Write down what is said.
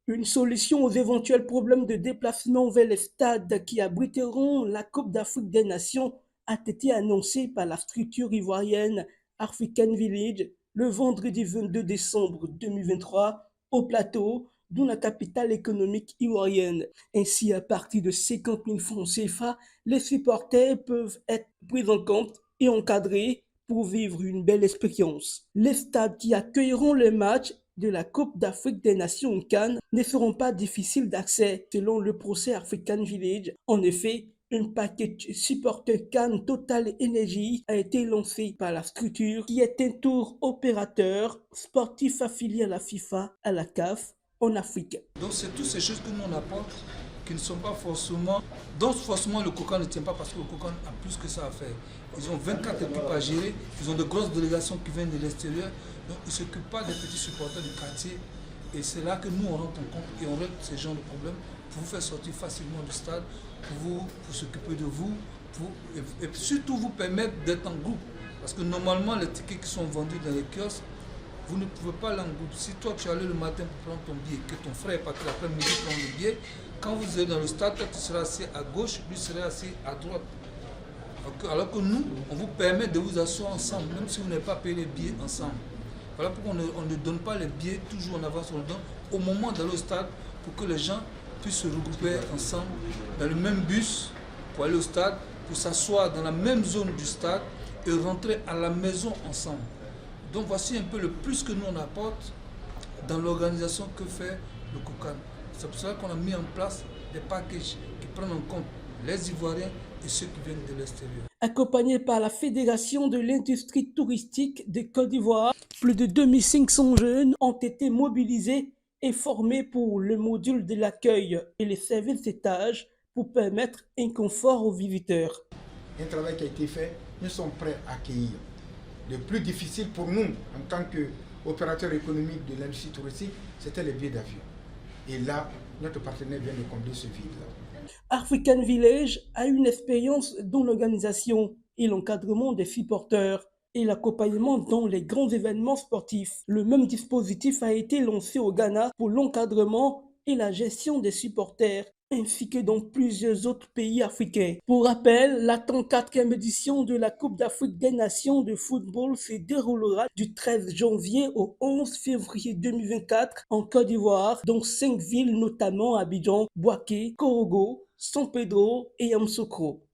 Une solution aux éventuels problèmes de déplacement vers les stades qui abriteront la Coupe d'Afrique des Nations a été annoncée par la structure ivoirienne African Village le vendredi 22 décembre 2023 au Plateau, dans la capitale économique ivoirienne. Ainsi, à partir de 50 000 francs CFA, les supporters peuvent être pris en compte et encadrés pour vivre une belle expérience. Les stades qui accueilleront les matchs de la Coupe d'Afrique des Nations CAN ne seront pas difficiles d'accès selon le procès African Village. En effet, un package supporter CAN Total Energy a été lancé par la structure qui est un tour opérateur sportif affilié à la FIFA, à la CAF, en Afrique. Donc c'est toutes ces choses que nous on apporte qui ne sont pas forcément, donc forcément le COCAN ne tient pas parce que le COCAN a plus que ça à faire. Ils ont 24 équipes à gérer, ils ont de grosses délégations qui viennent de l'extérieur, donc ils ne s'occupent pas des petits supporters du quartier. Et c'est là que nous on rentre en compte et on règle ces genres de problèmes pour vous faire sortir facilement du stade, pour s'occuper de vous, et surtout vous permettre d'être en groupe. Parce que normalement les tickets qui sont vendus dans les kiosques, vous ne pouvez pas aller en groupe. Si toi tu allais le matin pour prendre ton billet, que ton frère est parti l'après-midi prendre le billet, quand vous êtes dans le stade, toi tu seras assis à gauche, lui serait assis à droite. Alors que nous, on vous permet de vous asseoir ensemble, même si vous n'avez pas payé les billets ensemble. Voilà pourquoi on ne donne pas les billets toujours en avance, on le donne au moment d'aller au stade pour que les gens puissent se regrouper ensemble dans le même bus pour aller au stade, pour s'asseoir dans la même zone du stade et rentrer à la maison ensemble. Donc voici un peu le plus que nous on apporte dans l'organisation que fait le COCAN. C'est pour cela qu'on a mis en place des packages qui prennent en compte les Ivoiriens et ceux qui viennent de l'extérieur. Accompagné par la Fédération de l'industrie touristique de Côte d'Ivoire, plus de 2500 jeunes ont été mobilisés et formés pour le module de l'accueil et les services d'étage pour permettre un confort aux visiteurs. Un travail qui a été fait, nous sommes prêts à accueillir. Le plus difficile pour nous, en tant qu'opérateur économique de l'industrie touristique, c'était les billets d'avion. Et là, notre partenaire vient de combler ce vide-là. African Village a une expérience dans l'organisation et l'encadrement des supporters et l'accompagnement dans les grands événements sportifs. Le même dispositif a été lancé au Ghana pour l'encadrement et la gestion des supporters, ainsi que dans plusieurs autres pays africains. Pour rappel, la 34e édition de la Coupe d'Afrique des Nations de football se déroulera du 13 janvier au 11 février 2024 en Côte d'Ivoire, dans 5 villes notamment Abidjan, Bouaké, Korogo, San Pedro et Yamoussoukro.